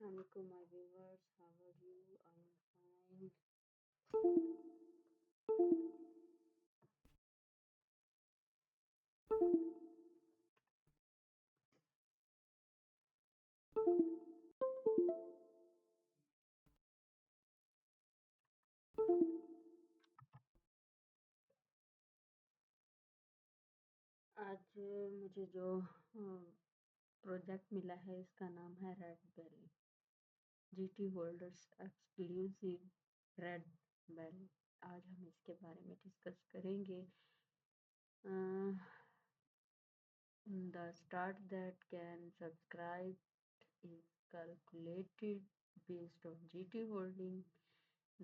Hello, my viewers. How are you? I am fine. आज मुझे जो प्रोजेक्ट मिला है इसका नाम है रेड बेली जीटी होल्डर्स एक्सक्लूसिव रेड बेली। आज हम इसके बारे में डिस्कस करेंगे। The start that can subscribe is calculated based on GT holding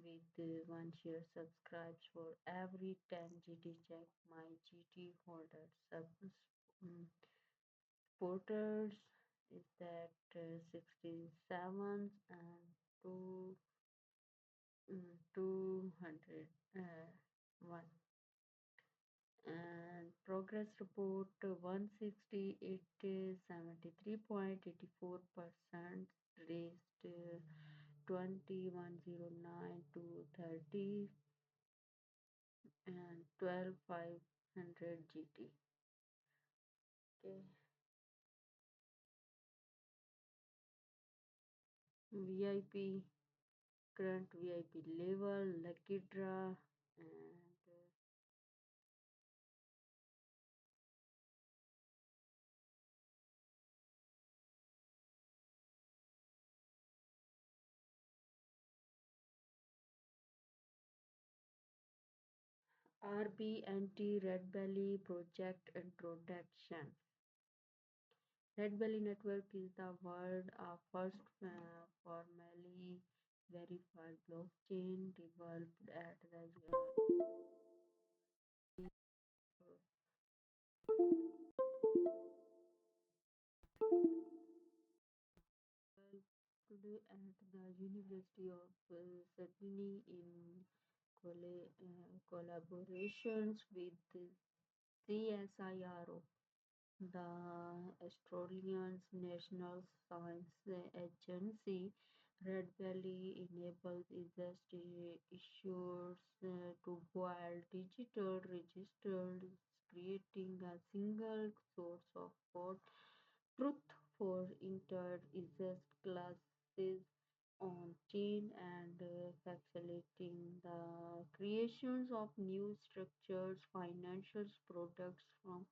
with 1 share subscribes for every 10 GT check my GT holder. Supporters is that 67 and 2 201 and progress report 160 it is 73.84% raised 2109 to 30 and 12500 GT. Okay. VIP current VIP level lucky draw and RBNT Redbelly project introduction. Redbelly network is the world's first formally verified blockchain developed at the at the University of Sydney in collaborations with CSIRO. The Australian National Science Agency Redbelly enables issuers to build digital registers, creating a single source of truth for entered classes on chain and facilitating the creations of new structures, financial products from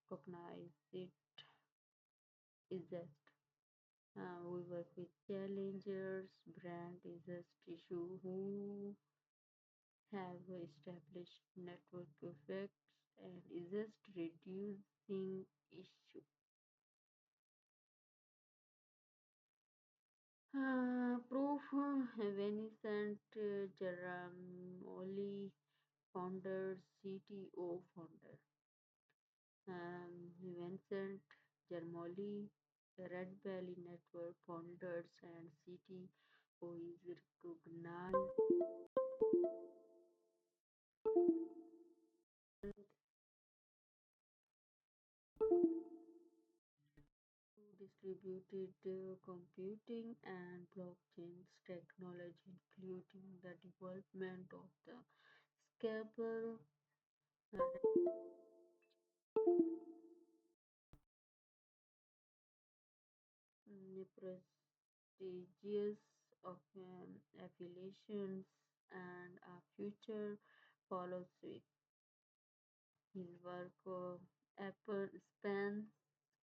cognizant exist. We work with challengers, brand exist issue who have established network effects and exist reducing issue. Proof Vincent Geramoli, founder, CTO, founder. Vincent Germoli, Red Belly Network founders and CTO is recognized distributed computing and blockchain technology, including the development of the scalable prestigious of affiliations and a future follows suit. His work Apple spans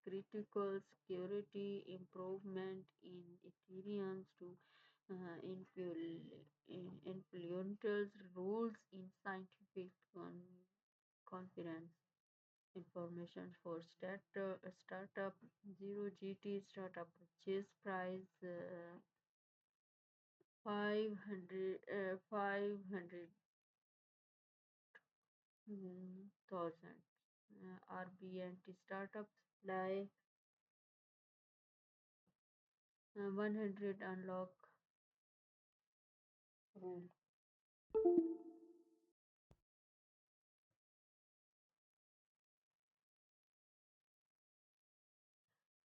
critical security improvement in Ethereum to influential roles in scientific conference. Information for startup 0GT startup purchase price 500,000 RBNT startup supply 100 unlock rule.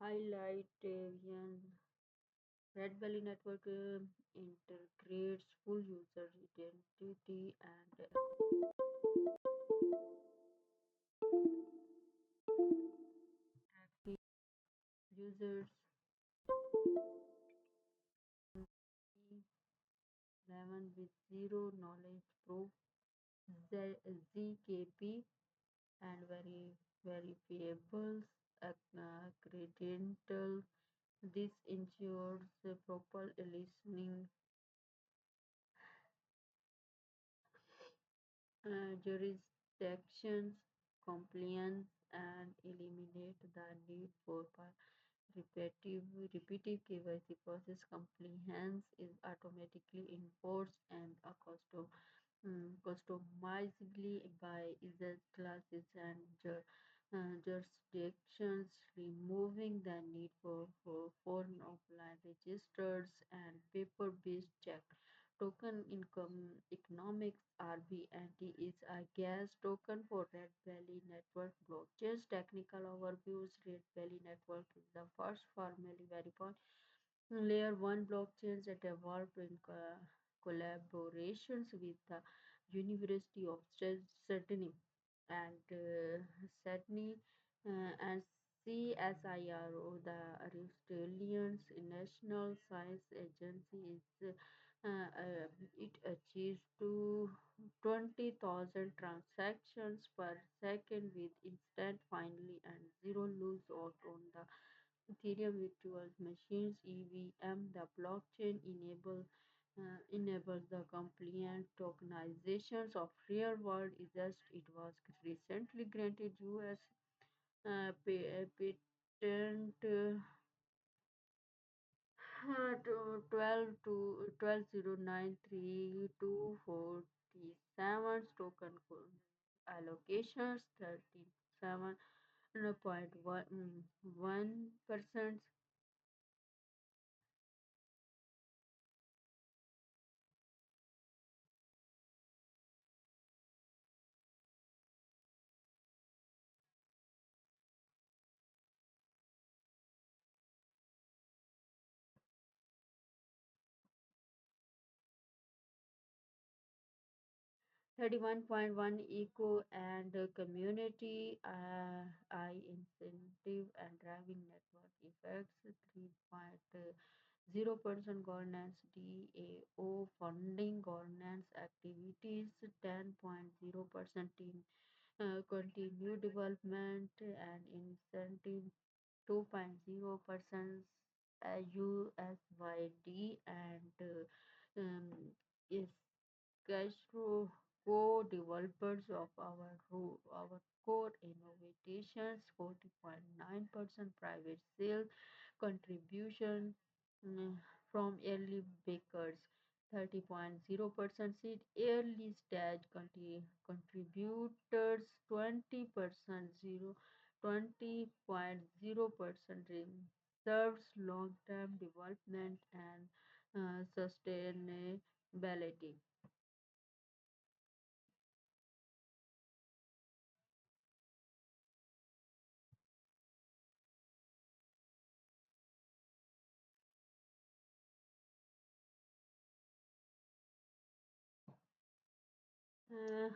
Highlight Redbelly network integrates full user identity and active users 11 with zero knowledge proof ZKP and verifiables credentials. This ensures proper listening, jurisdictions, compliance, and eliminate the need for repetitive KYC process. Compliance is automatically enforced and customizably by either classes and jurisdictions, removing the need for foreign offline registers and paper-based check. Token income economics RBNT is a gas token for Red Valley Network blockchains. Technical overviews. Red Valley Network is the first formally verified Layer 1 blockchains that evolved in collaborations with the University of Sydney and and CSIRO, the Australian National Science Agency, it achieves to 20,000 transactions per second with instant finally and zero lose out on the Ethereum virtual machines (EVM). The blockchain enables the compliant tokenizations of real-world assets. It was recently granted U.S. Patent to 12093247 token allocations 37.1%. 31.1 eco and community I incentive and driving network effects 3.0% governance DAO funding governance activities 10.0% team continue development and incentive 2.0% USYD and is Castro co-developers of our core innovations 40.9% private sales contribution mm, from early bakers 30.0% seed early stage contributors 20% 20.0% serves long-term development and sustainability. Uh,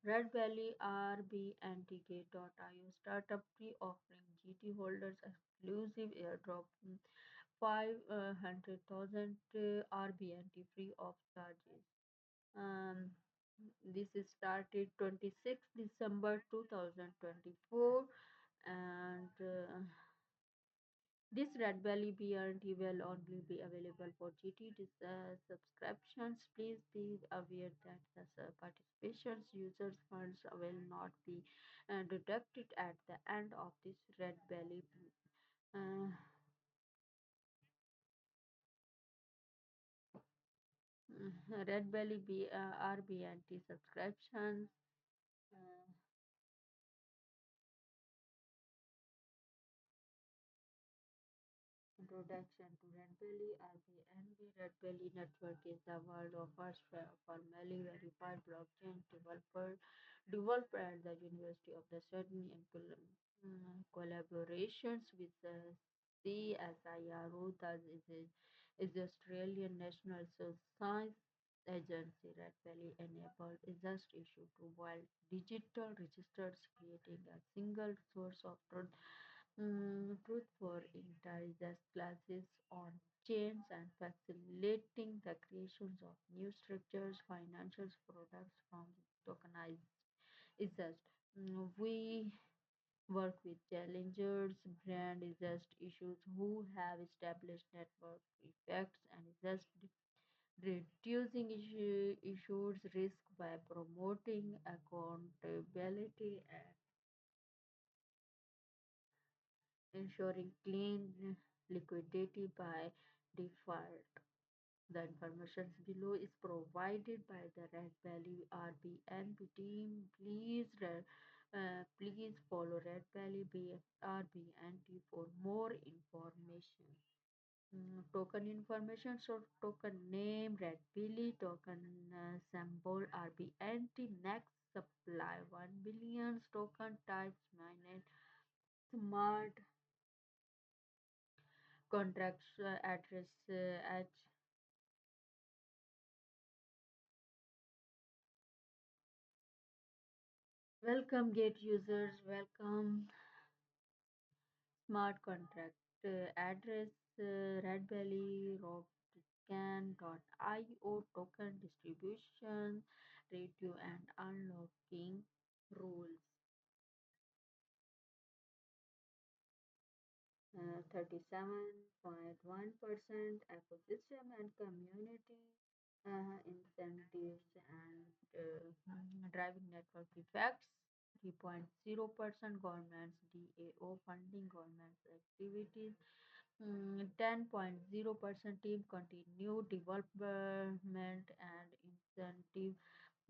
Redbelly RBNT.io startup pre-offering GT holders exclusive airdrop 500,000 RBNT free of charges. Um, this is started 26 December 2024 and this Red Belly BRT will only be available for GT subscriptions. Please be aware that the participation users funds will not be deducted at the end of this Red Belly uh, Red Belly RBNT subscriptions. Uh, Introduction to Redbelly RBNB. Redbelly Network is the world's first formally verified blockchain developed at the University of the Sydney in collaborations with the CSIRO. Thus, is the Australian National Science Agency. Redbelly enabled is just issued to wild digital registers, creating a single source of truth for intelligence classes on chains and facilitating the creations of new structures, financial products from tokenized is just we work with challengers, brand is just issues who have established network effects and is just reducing issues risk by promoting accountability and ensuring clean liquidity by default. The information below is provided by the Red Valley RBNT team. Please follow Red Valley RBNT for more information. Token information, so token name Red Billy, token symbol RBNT, next supply 1 billion token types mainnet smart contracts address at welcome gate users, welcome smart contract address Redbelly Rockcan.io token distribution radio and unlocking rules. 37.1% ecosystem and community incentives and driving network effects. 3.0% governments DAO funding governments activities. 10.0% team continue development and incentive.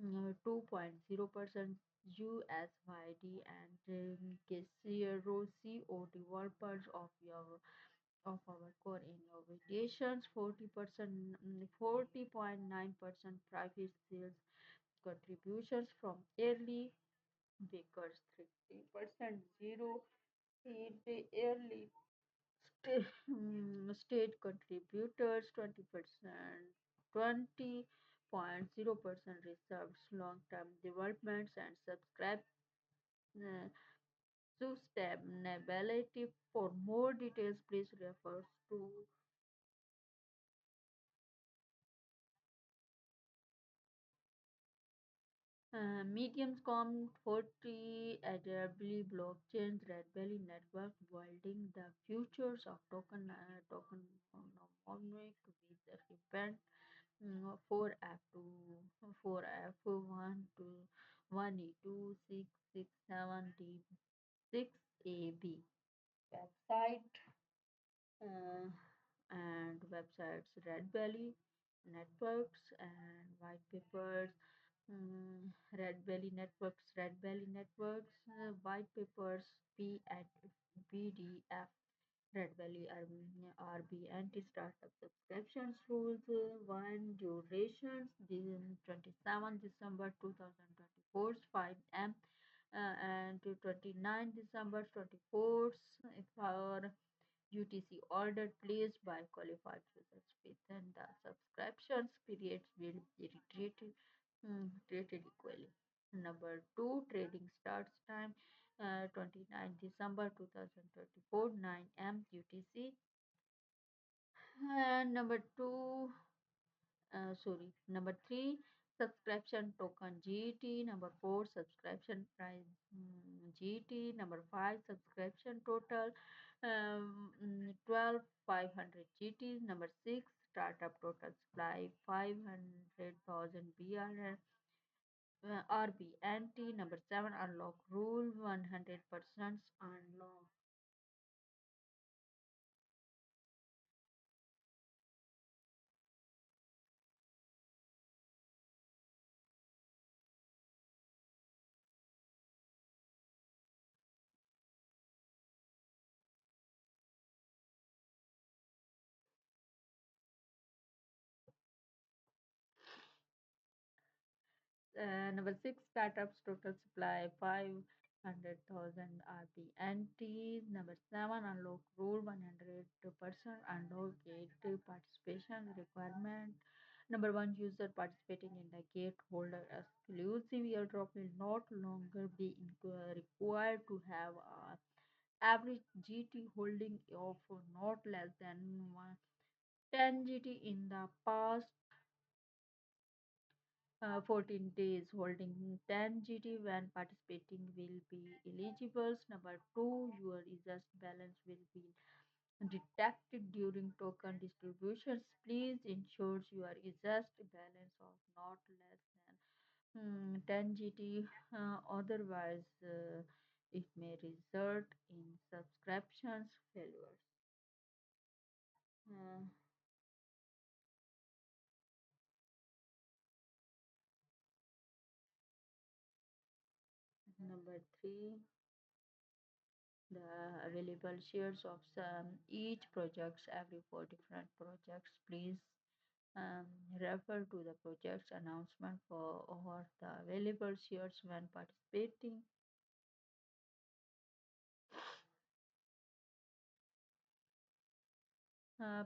2.0% USYD and KCO developers of our core innovations. 40%, 40.9% private sales contributions from early bakers. 30% zero in the early state contributors. 20%, 20.0% reserves long-term developments and subscribe uh, sustainability. For more details, please refer to Medium's Com 40 Adderley blockchain Redbelly network building the futures of tokenomic with the repent 4F1 to 1E2667D6AB website uh, and websites Redbelly networks and white papers. Redbelly networks, white papers, P and PDF. Redbelly RBNT startup subscriptions rules. One durations. 27 December 2024, 5 m. And 29 December 24, for UTC order placed by qualified users within the subscriptions periods will be treated equally. Number two, trading starts time 29 December 2024, 9 m UTC. And number three, subscription token GT. Number four, subscription price GT. Number five, subscription total 12,500 GT. Number six, startup total supply 500,000 BRL. RBNT. Number seven, unlock rule 100% unlock. Number six, startups total supply 5 100,000 RBNT. Number 7, unlock rule 100% unlock gate participation requirement. Number 1, user participating in the gate holder exclusive airdrop will not longer be required to have a average GT holding of not less than 10 GT in the past 14 days. Holding 10 GT when participating will be eligible. Number 2, your exhaust balance will be detected during token distributions. Please ensure your exhaust balance of not less than 10 GT. Otherwise, it may result in subscriptions failures. Uh, Number 3, the available shares of each projects every 4 different projects. Please um, refer to the project's announcement for or the available shares when participating.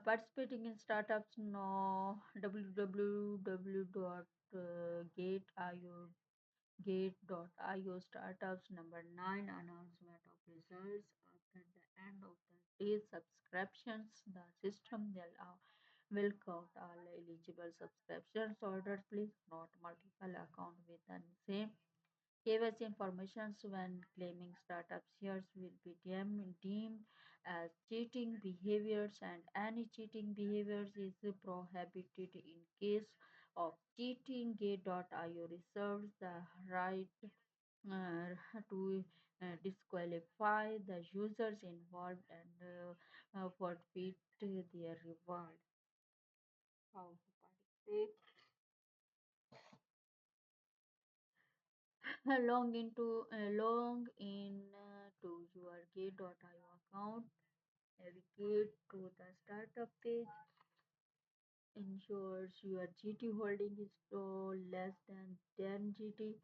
Participating in startups, no www.gate.io Gate.io startups. Number 9, announcement of results after the end of the day's subscriptions. The system will count all eligible subscriptions orders. Please note multiple accounts with the same KYC information when claiming startup shares will be deemed as cheating behaviors, and any cheating behaviors is prohibited. In case of cheating, Gate.io reserves the right to disqualify the users involved and forfeit their reward. How to participate? Log in to your Gate.io account, navigate to the startup page, ensures your GT holding is no less than 10 GT,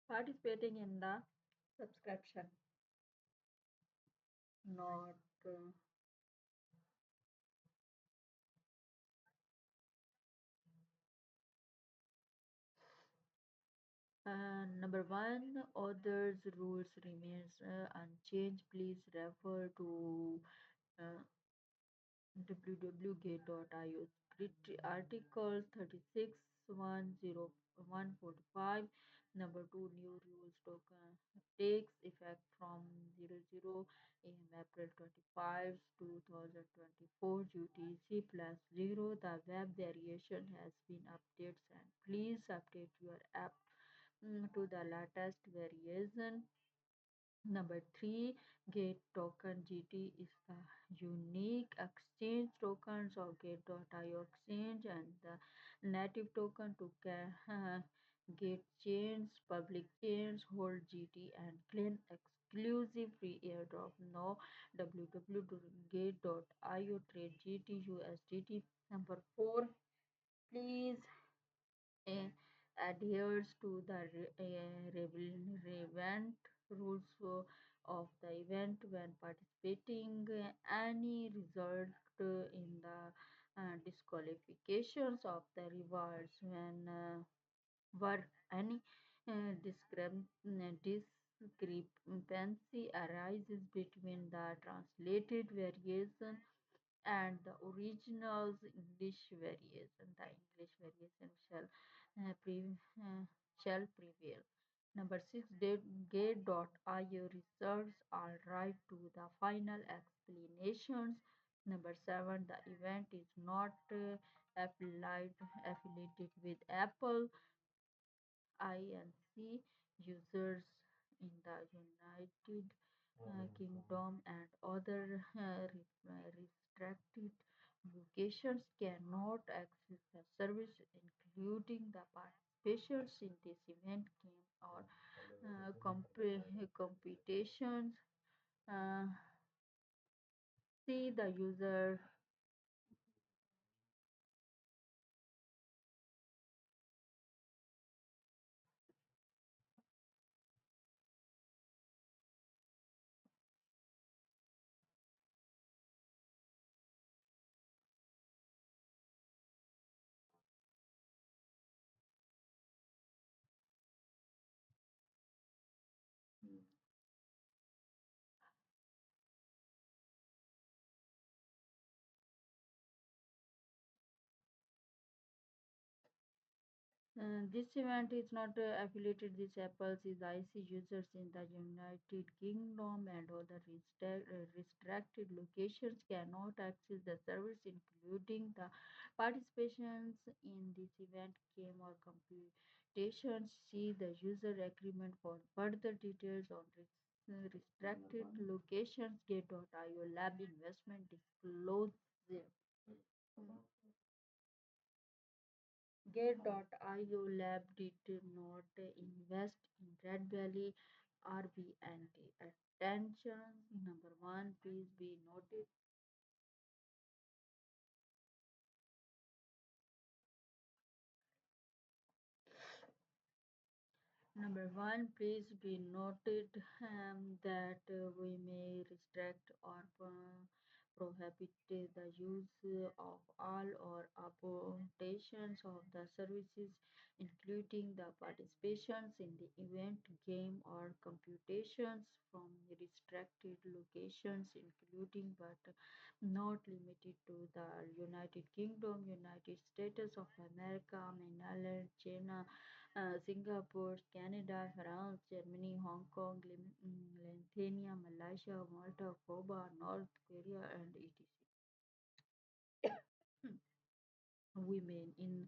participating in the subscription, not number 1, others rules remains unchanged. Please refer to uh, www.gate.io article 36 10145. Number 2, new rules token takes effect from 00 in April 25 2024 UTC plus 0. The web variation has been updated, and please update your app to the latest variation. Number 3, Gate token GT is the unique exchange tokens of Gate.io exchange, and the native token to Gate chains, public chains hold GT and claim exclusive free airdrop. No www.gate.io trade GT USDT. Number 4, please uh, adheres to the relevant rules of the event when participating. Any result in the disqualifications of the rewards when were any discrepancy arises between the translated variation and the original's English variation. The English variation shall prevail. Number 6, Gate.io reserves all right to the final explanations. Number 7, the event is not affiliated with Apple Inc. Users in the United Kingdom and other restricted locations cannot access the service, including the participations in this event, game, or competitions. Uh, See the user This event is not affiliated with Apple's is IC users in the United Kingdom and other restricted locations cannot access the service, including the participations in this event game or computations. See the user agreement for further details on restricted locations. Get.io lab investment disclosure. Get.io lab did not invest in Redbelly RBNT. Attention, number one, please be noted. Number one, please be noted that we may restrict or prohibit the use of all or applications of the services, including the participations in the event, game, or computations from restricted locations, including but not limited to the United Kingdom, United States of America, Mainland China, Singapore, Canada, France, Germany, Hong Kong, Lithuania, Malaysia, Malta, Cuba, North Korea, and etc. Women in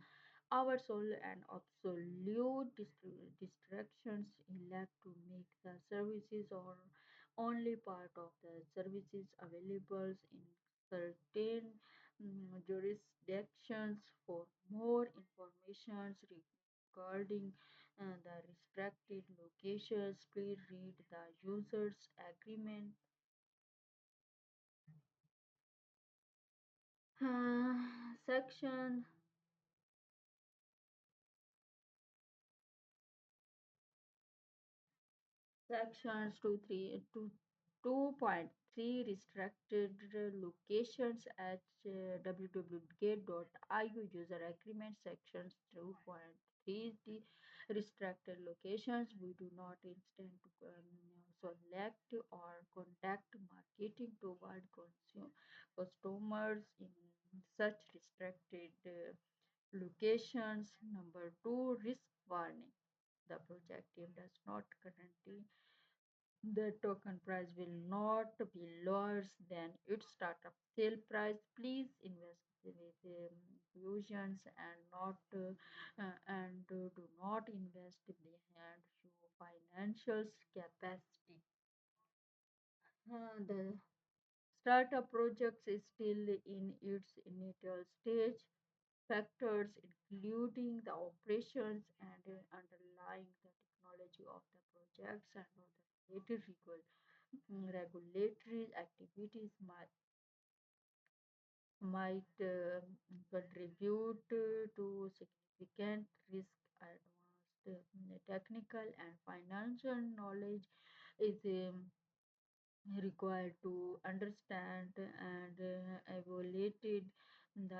our soul and absolute distractions elect to make the services or only part of the services available in certain jurisdictions. For more information regarding the restricted locations, please read the user's agreement. Section Sections 2.3 restricted locations at www.gate.io user agreement. Sections 2.3 the restricted locations. We do not intend to select or conduct marketing toward customers in such restricted locations. Number two, risk warning. The project team does not currently the token price will not be lower than its startup sale price. Please invest with fusions and not do not invest behind your financial capacity. The startup project is still in its initial stage. Factors including the operations and underlying the technology of the projects and other related regulatory activities might contribute to significant risk. Advanced technical and financial knowledge is required to understand and evaluate the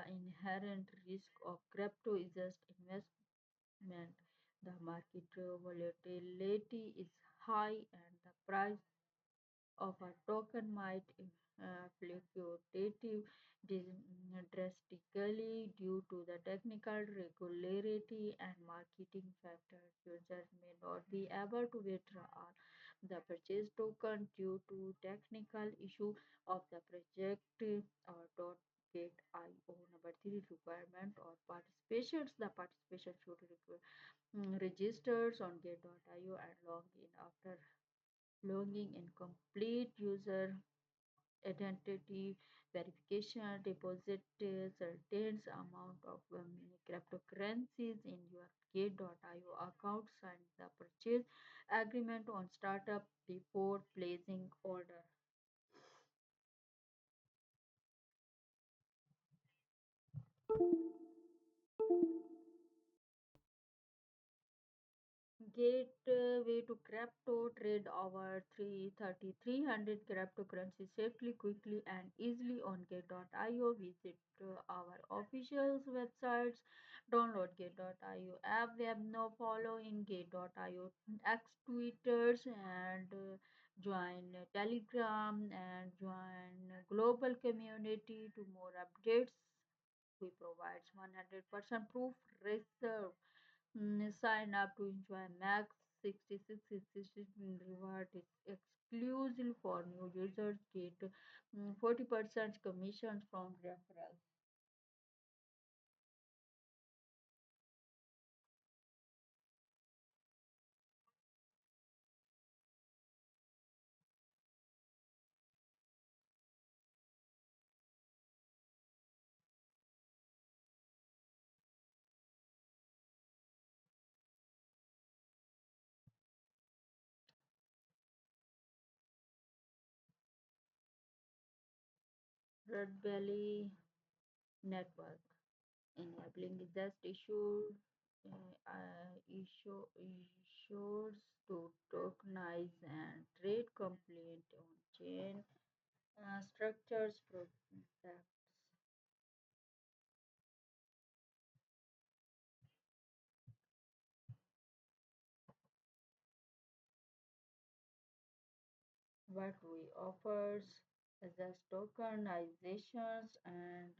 inherent risk of crypto is just investment. The market volatility is high and the price of a token might fluctuate drastically due to the technical regularity and marketing factors. Users may not be able to withdraw the purchase token due to technical issue of the project or dot get IO. Number three, requirement or participations. The participation should registers on get.io and log in after logging in. Complete user identity verification, deposit certain amount of cryptocurrencies in your Gate.io account, sign the purchase agreement on startup before placing order. Gateway to crypto trade over 3,300 cryptocurrencies safely, quickly, and easily on Gate.io. Visit our official websites, download Gate.io app, web no follow in Gate.io X Twitters, and join Telegram and join global community to more updates. We provide 100% proof reserve Sign up to enjoy max 66 instant reward. It's exclusive for new users. Get 40% commission from referrals. Redbelly network enabling just issues to tokenize and trade compliant on chain structures products. What we offers is just tokenizations and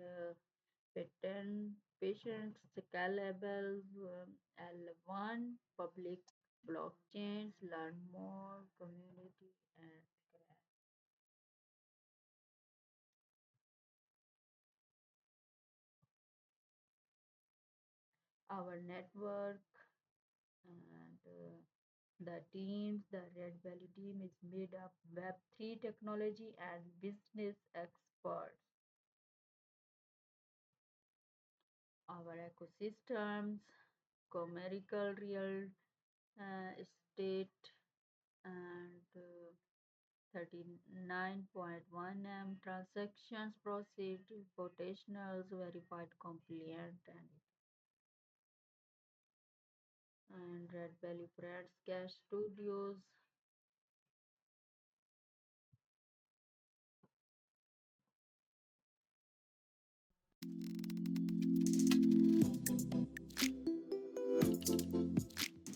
patent patient scalable L1 public blockchains. Learn more community and our network and the Red Belly team is made up Web3 technology and business experts. Our ecosystems, commercial real estate, and 39.1 M transactions proceed, potentials verified compliant, and Red Belly Friends Cash Studios.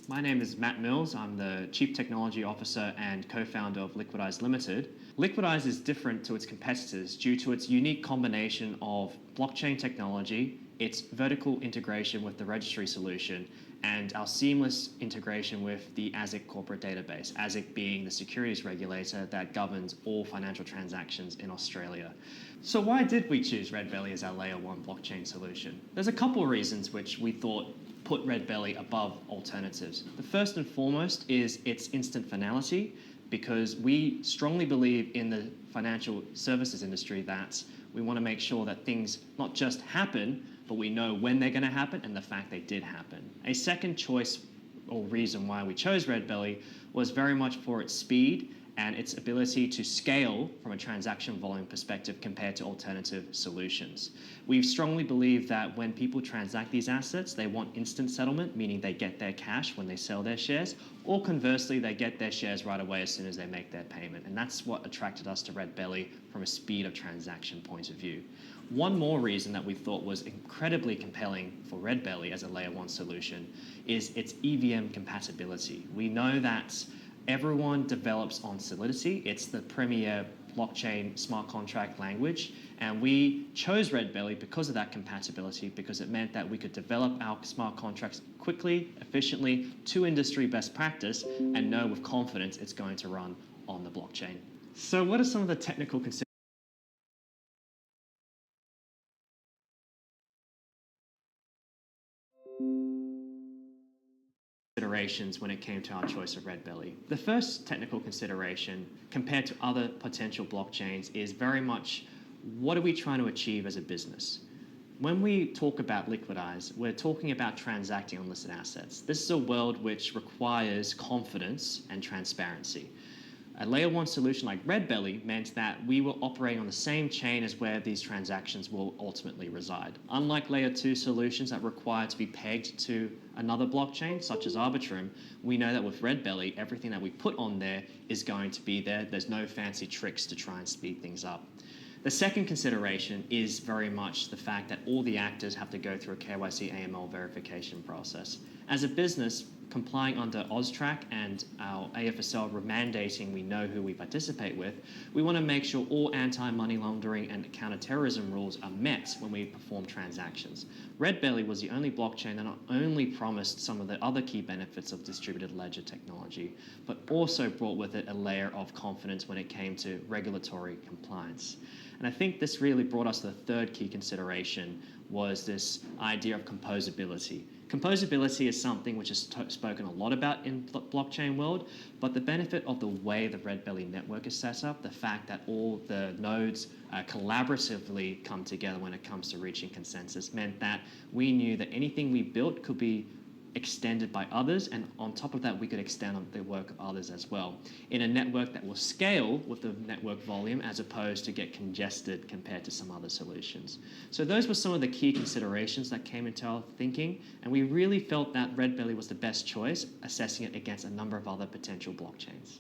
My name is Matt Mills. I'm the Chief Technology Officer and co-founder of Liquidize Limited. Liquidize is different to its competitors due to its unique combination of blockchain technology, its vertical integration with the registry solution, and our seamless integration with the ASIC corporate database, ASIC being the securities regulator that governs all financial transactions in Australia. So why did we choose Redbelly as our layer one blockchain solution? There's a couple of reasons which we thought put Redbelly above alternatives. The first and foremost is its instant finality, because we strongly believe in the financial services industry that we want to make sure that things not just happen, but we know when they're going to happen and the fact they did happen. A second choice or reason why we chose Redbelly was very much for its speed and its ability to scale from a transaction volume perspective compared to alternative solutions. We strongly believe that when people transact these assets, they want instant settlement, meaning they get their cash when they sell their shares, or conversely, they get their shares right away as soon as they make their payment. And that's what attracted us to Redbelly from a speed of transaction point of view. One more reason that we thought was incredibly compelling for Redbelly as a layer one solution is its EVM compatibility. We know that everyone develops on Solidity. It's the premier blockchain smart contract language. And we chose Redbelly because of that compatibility, because it meant that we could develop our smart contracts quickly, efficiently, to industry best practice, and know with confidence it's going to run on the blockchain. So what are some of the technical considerations when it came to our choice of Redbelly? The first technical consideration compared to other potential blockchains is very much, what are we trying to achieve as a business? When we talk about Liquidize, we're talking about transacting on listed assets. This is a world which requires confidence and transparency. A layer one solution like Redbelly meant that we were operating on the same chain as where these transactions will ultimately reside. Unlike layer two solutions that require to be pegged to another blockchain, such as Arbitrum, we know that with Redbelly, everything that we put on there is going to be there. There's no fancy tricks to try and speed things up. The second consideration is very much the fact that all the actors have to go through a KYC AML verification process. As a business, complying under AUSTRAC and our AFSL mandating we know who we participate with, we want to make sure all anti-money laundering and counter-terrorism rules are met when we perform transactions. Redbelly was the only blockchain that not only promised some of the other key benefits of distributed ledger technology, but also brought with it a layer of confidence when it came to regulatory compliance. And I think this really brought us to the third key consideration, was this idea of composability. Composability is something which is spoken a lot about in the blockchain world, but the benefit of the way the Redbelly network is set up, the fact that all the nodes collaboratively come together when it comes to reaching consensus, meant that we knew that anything we built could be extended by others, and on top of that we could extend on the work of others as well in a network that will scale with the network volume as opposed to get congested compared to some other solutions. So those were some of the key considerations that came into our thinking, and we really felt that Redbelly was the best choice, assessing it against a number of other potential blockchains.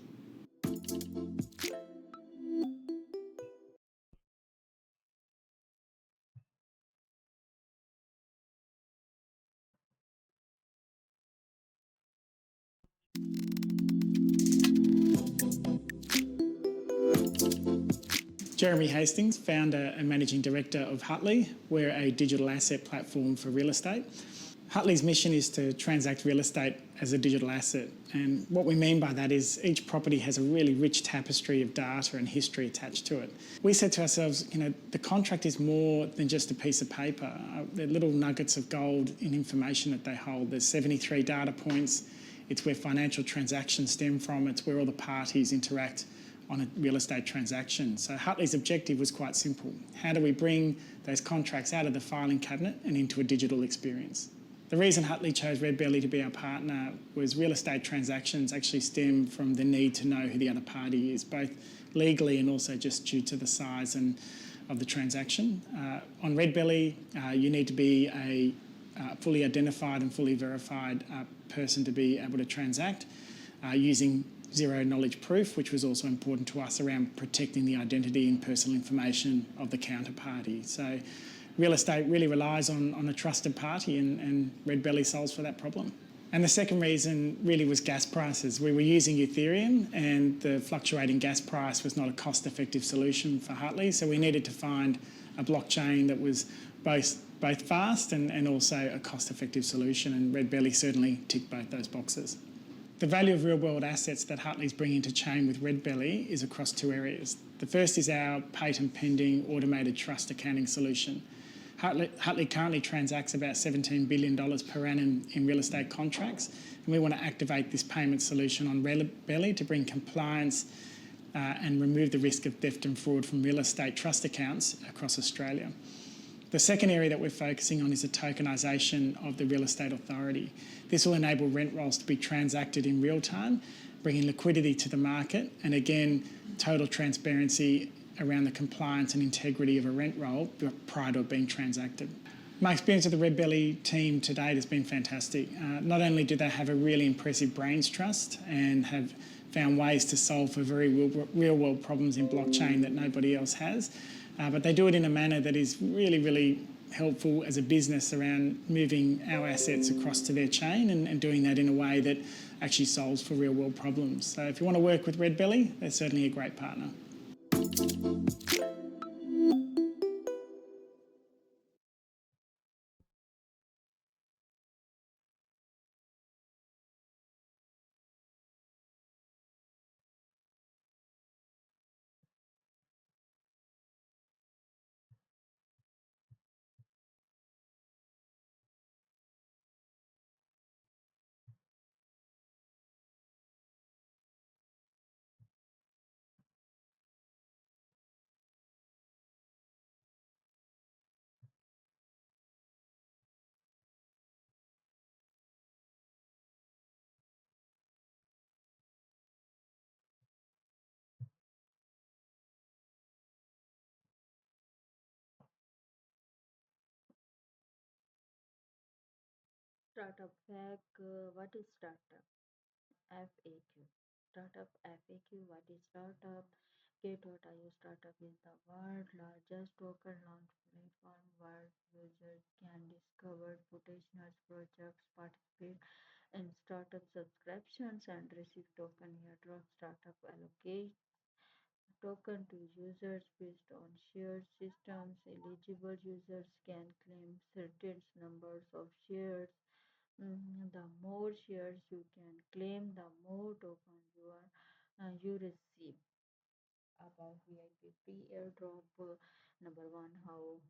Jeremy Hastings, founder and managing director of Hutley. We're a digital asset platform for real estate. Hutley's mission is to transact real estate as a digital asset. And what we mean by that is each property has a really rich tapestry of data and history attached to it. We said to ourselves, the contract is more than just a piece of paper. They're little nuggets of gold in information that they hold. There's 73 data points. It's where financial transactions stem from. It's where all the parties interact on a real estate transaction. So Hutley's objective was quite simple. How do we bring those contracts out of the filing cabinet and into a digital experience? The reason Hutley chose Redbelly to be our partner was real estate transactions actually stem from the need to know who the other party is, both legally and also just due to the size of the transaction. On Redbelly, you need to be a fully identified and fully verified person to be able to transact using zero knowledge proof, which was also important to us around protecting the identity and personal information of the counterparty. So real estate really relies on a trusted party, and Redbelly solves for that problem. And the second reason really was gas prices. We were using Ethereum, and the fluctuating gas price was not a cost-effective solution for Hutley, so we needed to find a blockchain that was both fast and also a cost-effective solution, and Redbelly certainly ticked both those boxes. The value of real-world assets that Hutley's bringing to chain with Redbelly is across two areas. The first is our patent-pending automated trust accounting solution. Hutley currently transacts about $17 billion per annum in real estate contracts, and we want to activate this payment solution on Redbelly to bring compliance and remove the risk of theft and fraud from real estate trust accounts across Australia. The second area that we're focusing on is the tokenisation of the real estate authority. This will enable rent rolls to be transacted in real time, bringing liquidity to the market, and again, total transparency around the compliance and integrity of a rent roll prior to it being transacted. My experience with the Redbelly team to date has been fantastic. Not only do they have a really impressive brains trust and have found ways to solve for very real-world problems in blockchain that nobody else has, but they do it in a manner that is really, really helpful as a business around moving our assets across to their chain and doing that in a way that actually solves for real-world problems. So if you want to work with Redbelly, they're certainly a great partner. Startup hack. What is startup? FAQ. Startup FAQ. What is startup? Get.io startup is the world's largest token launch platform where users can discover potential projects, participate, And startup subscriptions and receive token airdrop startup allocate token to users based on shared systems. Eligible users can claim certain numbers of shares. The more shares you can claim, the more token you receive. About VIP free airdrop. Number one, how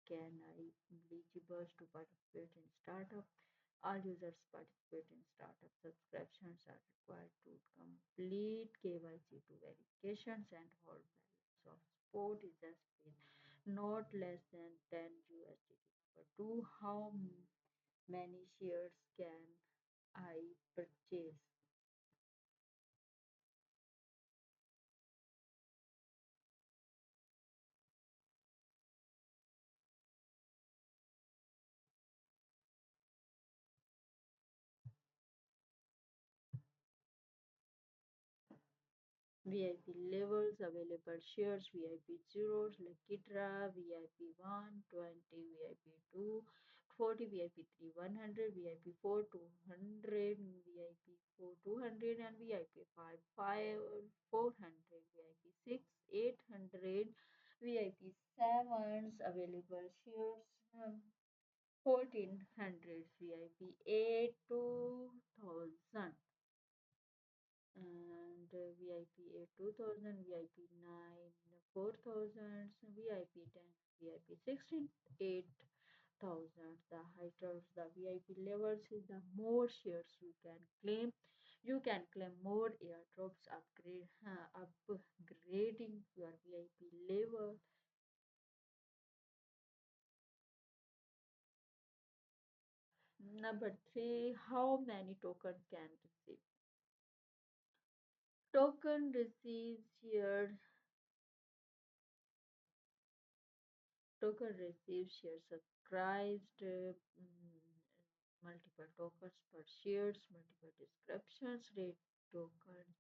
can I eligible to participate in startup? All users participate in startup. Subscriptions are required to complete KYC to verifications and hold balance of support is just with not less than 10 USDT. Number two, how many shares can I purchase? VIP levels, available shares, VIP zeros, Lucky Draw, VIP 1, 20, VIP 2, 40, VIP 3, 100, VIP 4, 200, VIP 4, 200, and VIP 5, 400, VIP 6, 800, VIP 7s, available shares, 1400, VIP 8, 2000 and VIP 8 2000, VIP 9 4000, VIP 10, VIP 16 8000. The higher the VIP levels is the more shares you can claim. You can claim more airdrops, upgrading your VIP level. Number three, how many tokens can receive? Token receives shares Token received share subscribed multiple tokens per shares, multiple descriptions, rate tokens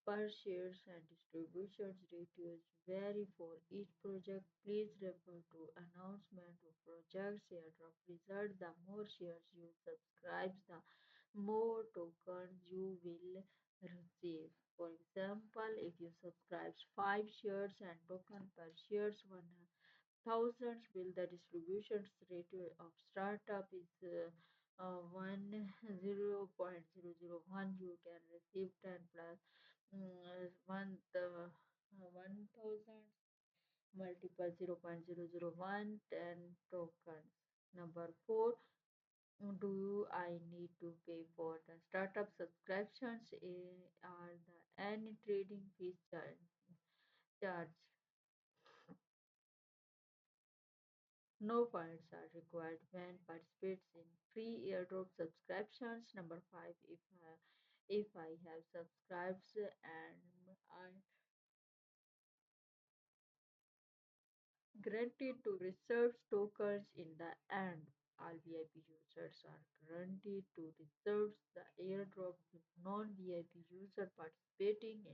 per shares and distributions ratios vary for each project. Please refer to announcement of projects airdrop result. The more shares you subscribe, the more tokens you will receive. For example, if you subscribe 5 shares and token per shares 1,000 will the distribution rate of startup is 10.001 you can receive 10 plus 1,000 multiple 0.001 10 tokens. Number 4, do I need to pay for the startup subscriptions? Are the any trading fees charged? No funds are required when participates in free airdrop subscriptions. Number 5, if I have subscribes and I guaranteed to receive tokens in the end. All VIP users are guaranteed to receive the airdrop with non-VIP user participating in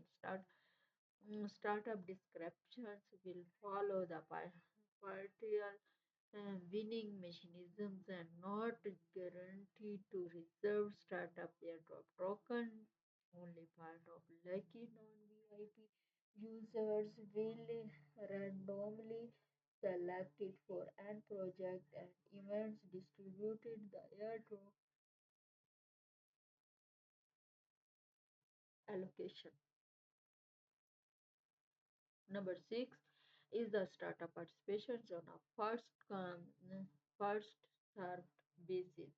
startup descriptions will follow the partial winning mechanisms and not guaranteed to reserve startup airdrop token. Only part of lucky non-VIP users will randomly selected for an project and events distributed the airdrop allocation. Number 6 is the startup participation on a first served basis.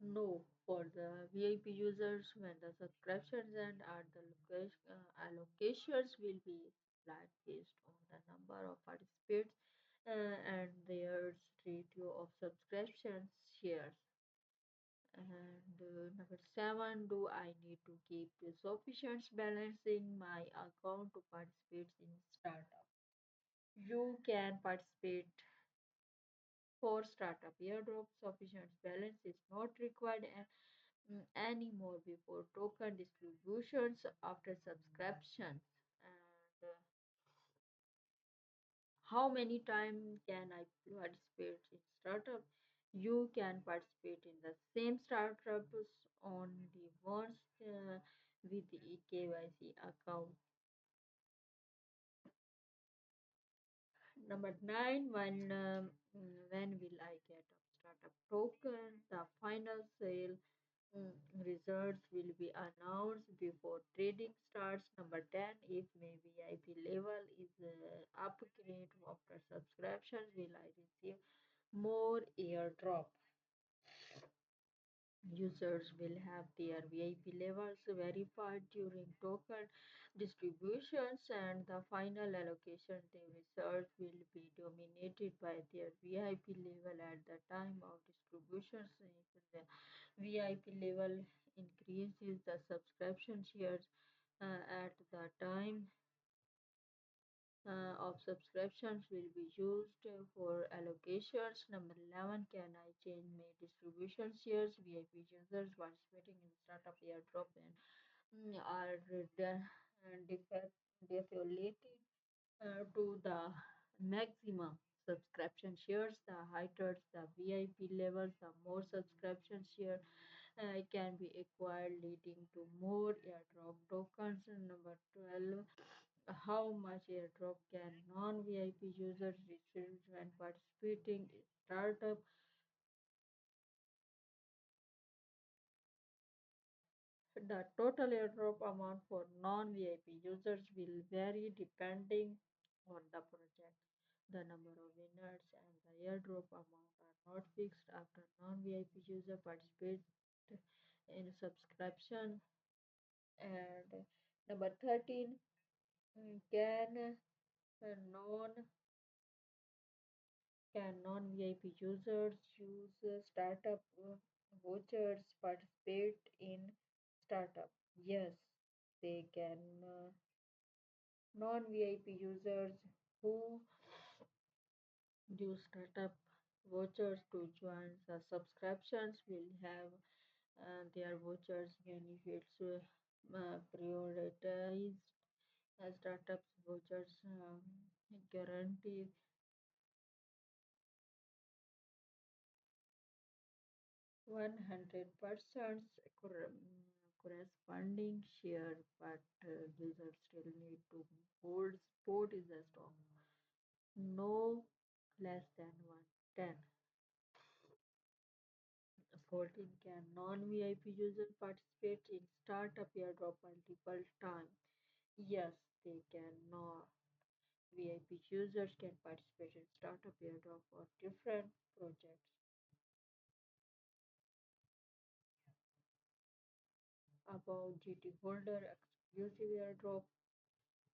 No, for the VIP users, when the subscriptions end, are the allocations will be flat based on the number of participants and their ratio of subscriptions shares. And number 7, do I need to keep the sufficient balance in my account to participate in startup? You can participate for startup airdrop. Sufficient balance is not required anymore before token distributions after subscriptions. And how many times can I participate in startup? You can participate in the same startups only once with the KYC account. Number nine, when will I get a startup token? The final sale results will be announced before trading starts. Number 10, if my VIP level is upgrade after subscriptions, will I receive more airdrop? Users will have their VIP levels verified during token distributions, and the final allocation the research will be dominated by their VIP level at the time of distributions. If the VIP level increases, the subscription shares at the time of subscriptions will be used for allocations. Number 11, can I change my distribution shares? VIP users participating in startup airdrop and are defoliated to the maximum subscription shares. The higher the VIP levels, the more subscription share can be acquired, leading to more airdrop tokens. Number 12, how much airdrop can non-VIP users receive when participating in startup? The total airdrop amount for non-VIP users will vary depending on the project. The number of winners and the airdrop amount are not fixed after non-VIP user participates in subscription. And number 13, can non non-VIP users use startup vouchers participate in startup? Yes, they can. Non-VIP users who use startup vouchers to join the subscriptions will have their vouchers benefits prioritized. Startups vouchers guarantee 100% corresponding share, but users still need to hold sport is a stock. No less than 110. 14, can non-VIP users participate in startup airdrop multiple times? Yes, they can. Non-VIP users can participate in startup airdrop for different projects. About GT holder exclusive airdrop.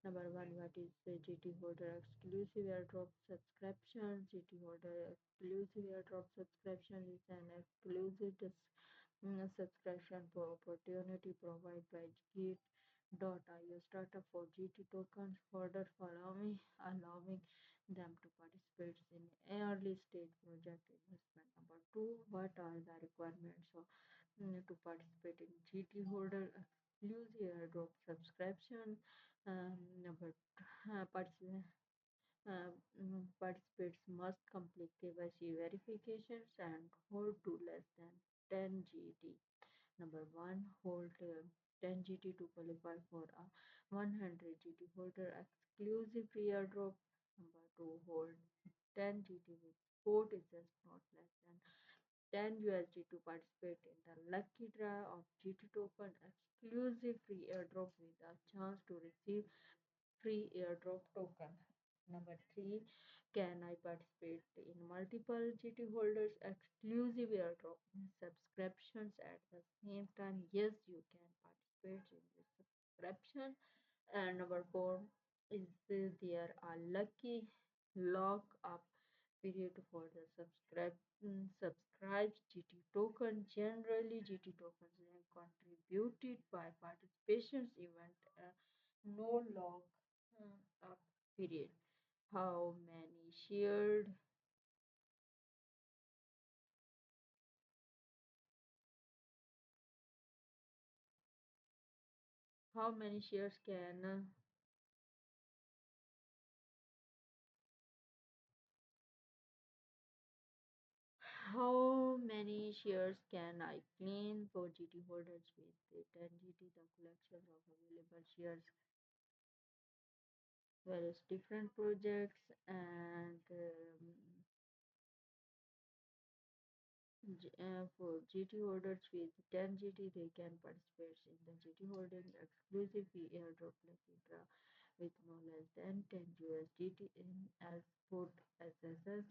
Number one, what is the GT holder exclusive airdrop subscription? GT holder exclusive airdrop subscription is an exclusive subscription for opportunity provided by Git.io startup for GT tokens holder allowing them to participate in early stage project investment. Number two, what are the requirements to participate in GT holder exclusive airdrop subscription? Number participants must complete KYC verifications and hold to less than 10 GT. Number one, hold 10 GT to qualify for a 100 GT holder exclusive free airdrop. Number two, hold 10 GT with sport is just not less than 10 USD to participate in the lucky draw of GT token exclusive free airdrop with a chance to receive free airdrop token. Number three, can I participate in multiple GT holders exclusive airdrop subscriptions at the same time? Yes, you can participate in this subscription. And number four, is there a lucky lock up period for the subscribed GT token? Generally, GT tokens are contributed by participations event. No lock up period. How many shared? How many shares can How many shares can I claim for GT holders with the 10 GT? The collection of available shares, various different projects, and for GT holders with 10 GT, they can participate in the GT holding exclusive fee airdrop lucky draw with no less than 10 USDT in as put SSS.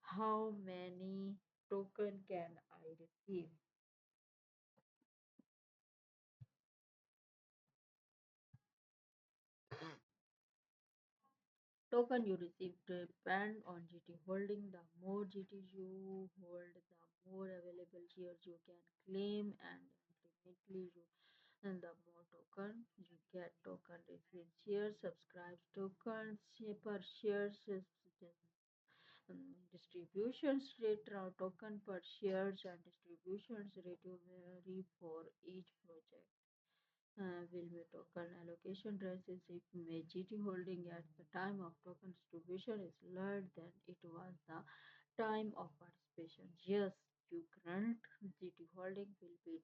How many token can I receive? Token you receive depend on GT holding. The more GT you hold, the more available shares you can claim, and ultimately you and the more token you get. Token refill shares, subscribe tokens per shares, distributions rate token per shares, and distributions rate vary for each project. Will be token allocation rises if GT holding at the time of token distribution is lower than it was the time of participation. Yes, you grant GT holding will be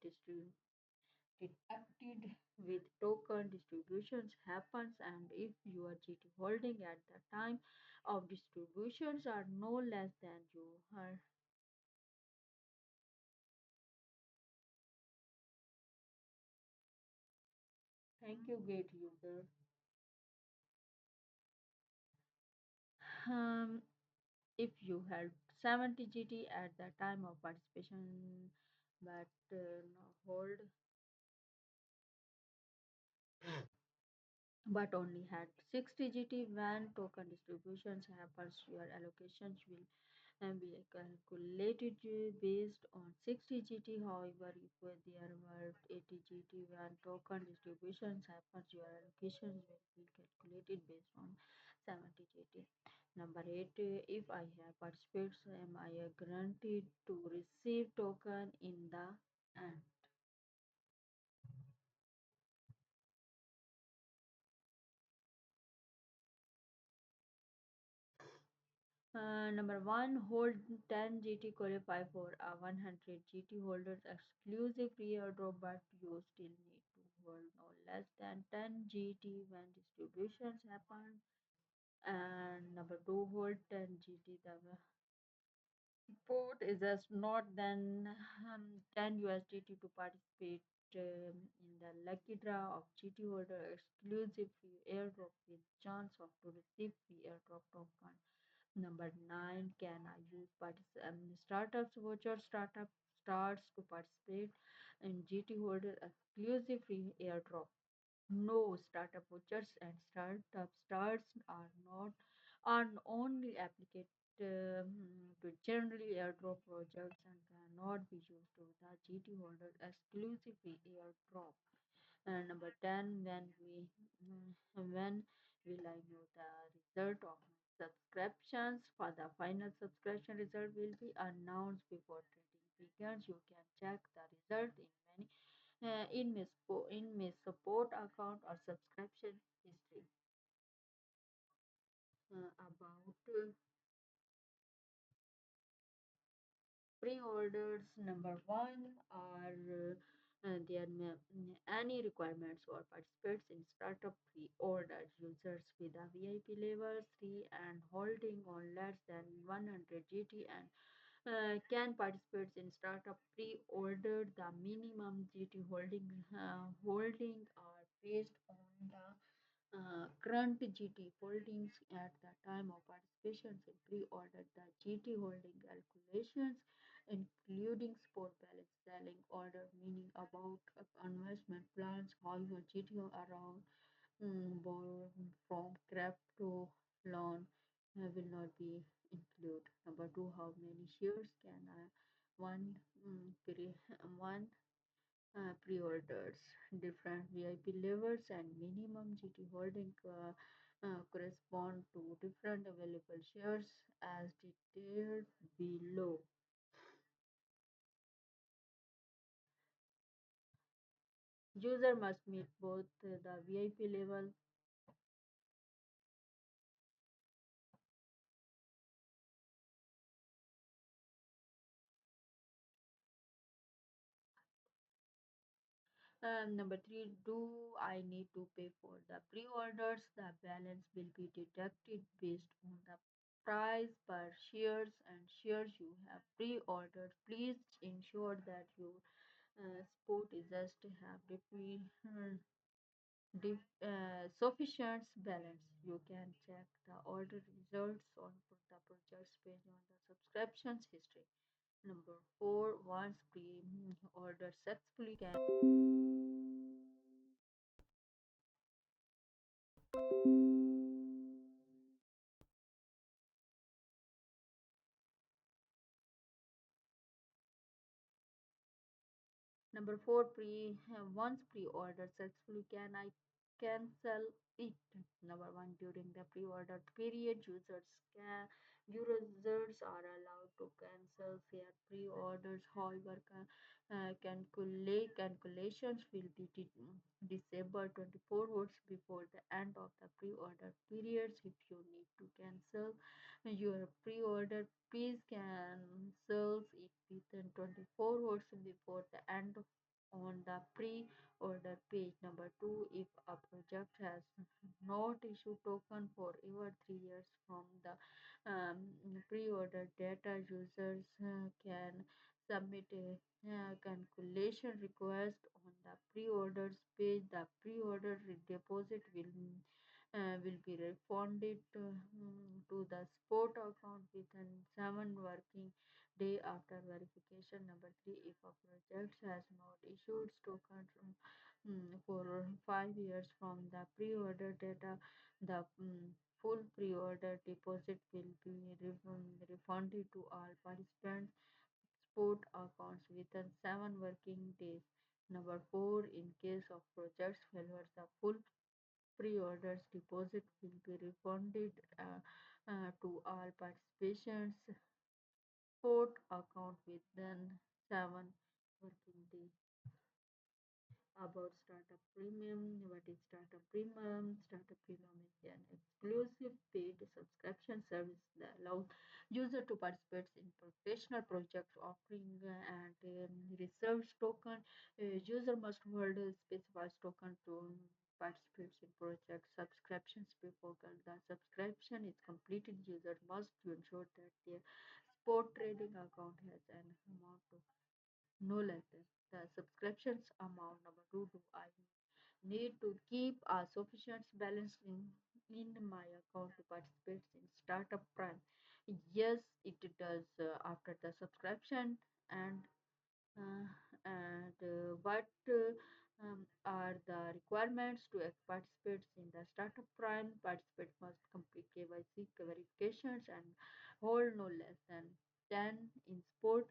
deducted with token distributions happens, and if your GT holding at the time of distributions are no less than you are. Thank you, great user. Um, if you held 70 GT at the time of participation, but no hold, but only had 60 GT when token distributions happens, your allocations will and be calculated based on 60 GT. However, if there were 80 GT when token distributions happens, your allocations will be calculated based on 70 GT. Number 8, if I have participates, am I guaranteed to receive token in the end? Number one, hold 10 GT qualify for a 100 GT holders exclusive free airdrop, but you still need to hold no less than 10 GT when distributions happen. And number two, hold 10 GT. The report is just not then 10 USDT to participate in the lucky draw of GT holder exclusive free airdrop with chance of to receive free airdrop token. Number nine, can I use startups voucher? Startup starts to participate in GT holder exclusive free airdrop. No, startup vouchers and startup starts are only applicable to generally airdrop projects and cannot be used to the GT holder exclusive free airdrop. And number 10, when will I know the result of my subscriptions? For the final subscription result will be announced before trading begins. You can check the result in many in my support account or subscription history. About pre-orders, number one are there any requirements for participants in startup pre-order users with a VIP level 3 and holding on less than 100 GT and can participate in startup pre-order. The minimum GT holding are based on the current GT holdings at the time of participation in pre-order. The GT holding calculations including spot balance selling order meaning about investment plans. However, GT around borrowed from crypto loan will not be included. Number two, how many shares can one one pre-orders? Different VIP levels and minimum GT holding correspond to different available shares as detailed below. User must meet both the VIP level Number three, do I need to pay for the pre-orders? The balance will be deducted based on the price per shares and shares you have pre-ordered. Please ensure that your sport is just have sufficient balance. You can check the order results on the project's page on the subscriptions history. Number four, once pre-order successfully can. Number four, once pre-order successfully, can I cancel it? Number one, during the pre-order period, users are allowed to cancel their pre-orders. However, calculations will be disabled 24 hours before the end of the pre-order periods. If you need to cancel your pre-order, please cancel it within 24 hours before the end on the pre-order page. Number two, if a project has not issued token for over 3 years from the pre-order data, users can submit a calculation request on the pre-orders page. The pre-order deposit will be refunded to the sport account within 7 working day after verification. Number three, if a project has not issued token for 5 years from the pre-order data, the full pre-order deposit will be refunded to all participants sport accounts within 7 working days. Number four, in case of projects failure, the full pre-orders deposit will be refunded to all participants sport account within 7 working days. About startup premium. What is startup premium? Startup premium is an exclusive paid subscription service that allows user to participate in professional projects offering and research token. User must hold a specified token to participate in project subscriptions before the subscription is completed. User must ensure that their sport trading account has an amount of no less than the subscriptions amount. Number two, do I need to keep a sufficient balance in my account to participate in startup prime? Yes, it does after the subscription. And uh, and uh, what are the requirements to participate in the startup prime? Participant must complete KYC verifications and hold no less than 10 in sport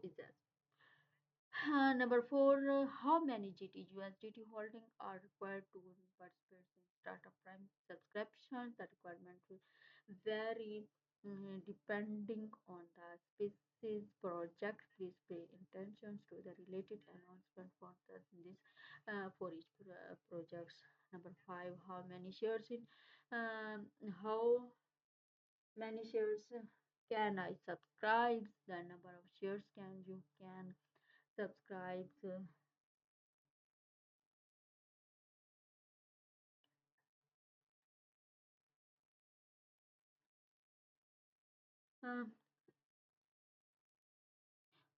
is a number four, how many GT holding are required to participate in startup prime subscription? The requirement will vary depending on the species project. Please pay attention to the related announcement for this for each projects. Number five, um, how many shares can I subscribe? The number of shares can subscribe. Uh,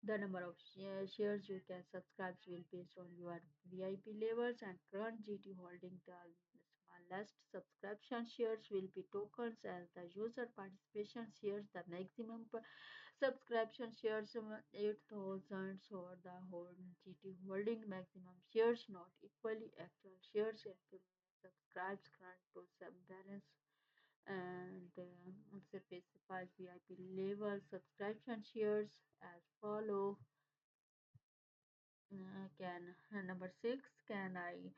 the number of shares you can subscribe will based on your VIP levels and current GT holding. The smallest subscription shares will be tokens as the user participation shares. The maximum subscription shares 8,000 or the whole GT holding maximum shares not equally actual shares and subscribes current to some balance and specifies VIP level subscription shares as follow. Can number six, can I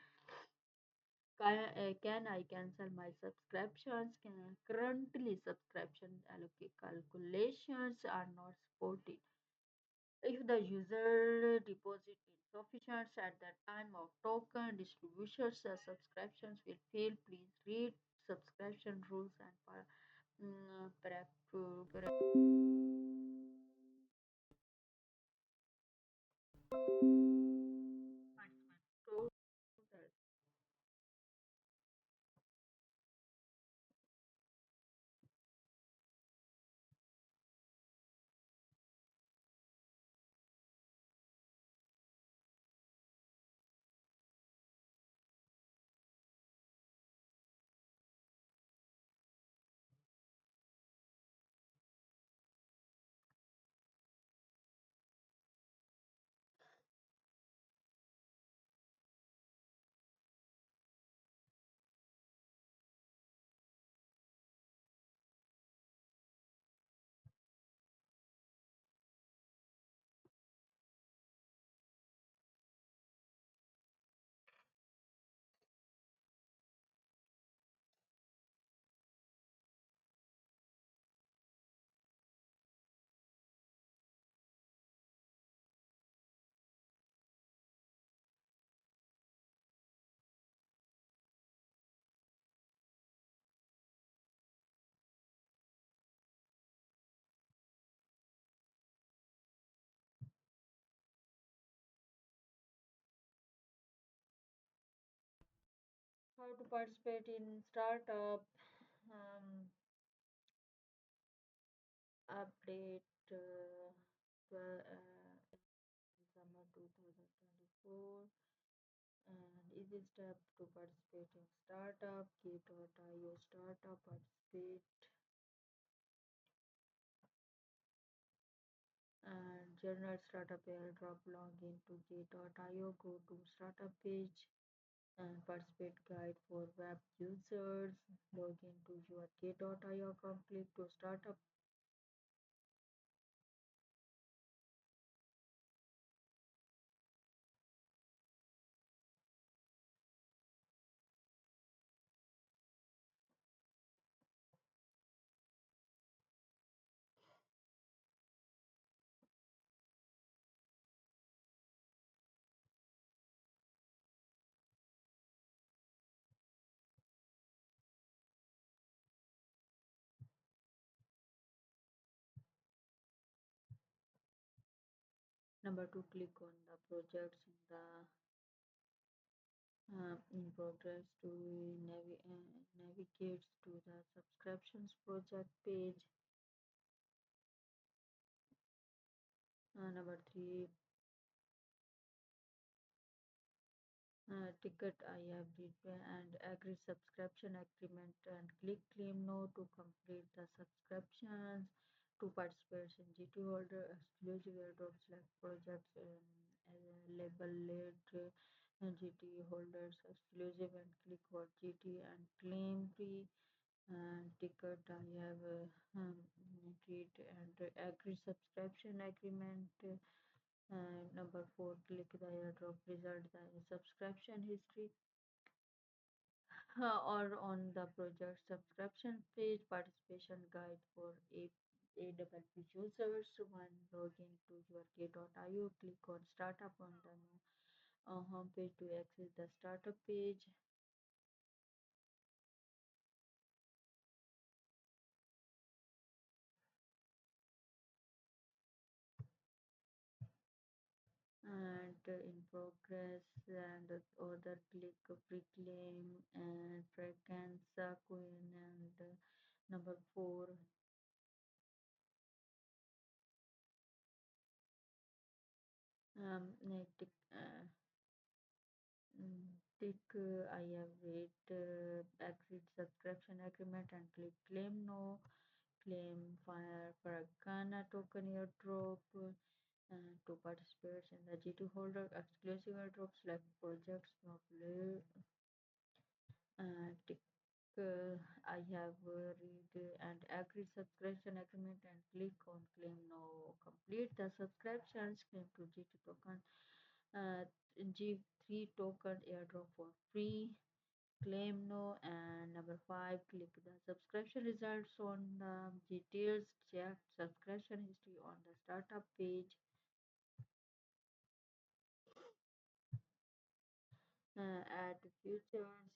cancel my subscriptions? Can currently subscription allocate calculations are not supported. If the user deposit insufficient at the time of token distributions, the subscriptions will fail. Please read subscription rules and How to participate in startup update in summer 2024 and easy step to participate in startup K.io startup participate and general startup airdrop login to K.io go to startup page and participate guide for web users log into your K.io account click to startup. Number two, click on the projects in the in progress to navigate to the subscriptions project page. Number three, ticket I have read and agree subscription agreement and click claim no to complete the subscriptions to participate in GT holder exclusive airdrops like projects label late GT holders exclusive and click for GT and claim free and ticket I have read and agree subscription agreement. Number four, click the airdrop result, the subscription history, or on the project subscription page, participation guide for AWP users. One login to your K.io, click on startup on the home page to access the startup page. And in progress and other click reclaim and frequency queen and number four tick I have read agreed subscription agreement and click claim no claim fire for a Ghana token airdrop to participate in the G2 holder exclusive airdrops like projects tick I have read and agreed subscription agreement and click on claim no complete the subscriptions claim to G2 token uh, G3 token airdrop for free claim no and number five click the subscription results on the details check subscription history on the startup page add features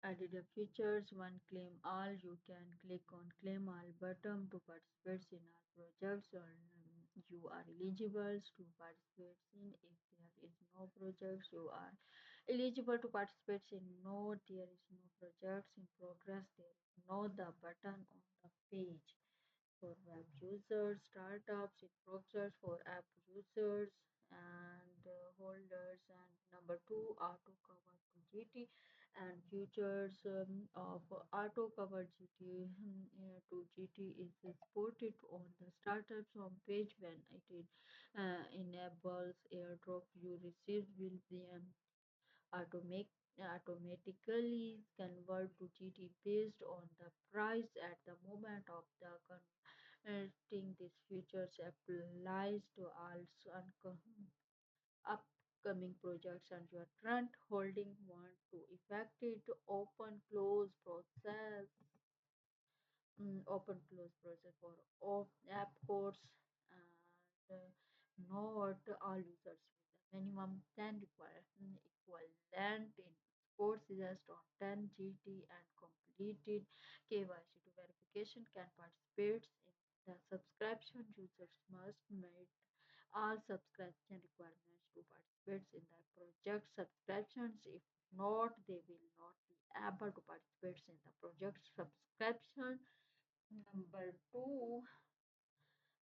added a features one claim all you can click on claim all button to participate in our projects or you are eligible to participate in if there is no projects you are eligible to participate in no there is no projects in progress there is no the button on the page for web users, startups, it works for app users and holders. And number two, auto cover to GT and features of auto cover GT to GT is exported on the startups home page when it enables airdrop you receive will be automate automatically convert to GT based on the price at the moment of the converting. These features applies to all upcoming projects and your current holding want to effect it open close process open close process for of app codes and not all users with a minimum 10 require equivalent in report suggest on 10 GT and completed KYC to verification can participate in the subscription. Users must meet all subscription requirements to participate in the project subscriptions. If not, they will not be able to participate in the project subscription. Number two,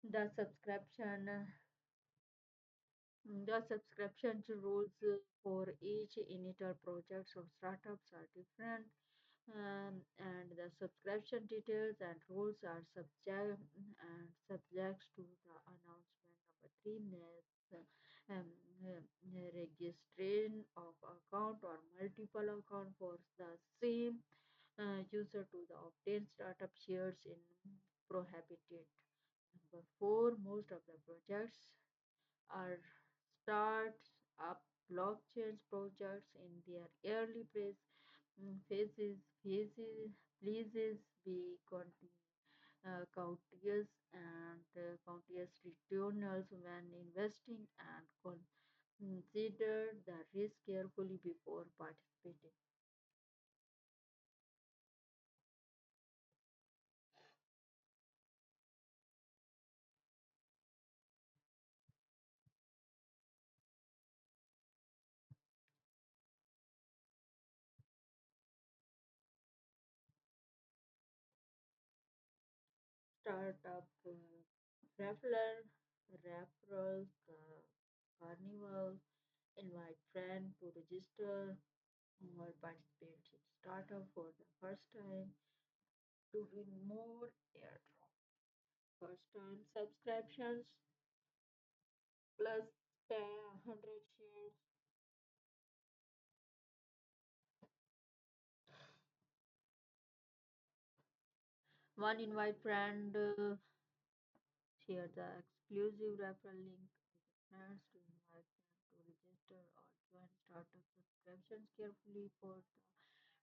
the subscription rules for each initial projects or startups are different, and the subscription details and rules are subject to the announcement. Number three, registration of account or multiple account for the same user to the obtain startup shares in prohibited. Number four, most of the projects are start up blockchain projects in their early phases be courteous and courteous returners when investing and consider the risk carefully before participating. Startup referral, referrals, carnival, invite friend to register or participate in startup for the first time to win more airdrop. First time subscriptions plus 100 shares. One invite friend, share the exclusive referral link with the friends to invite them to register or join startup subscriptions carefully for the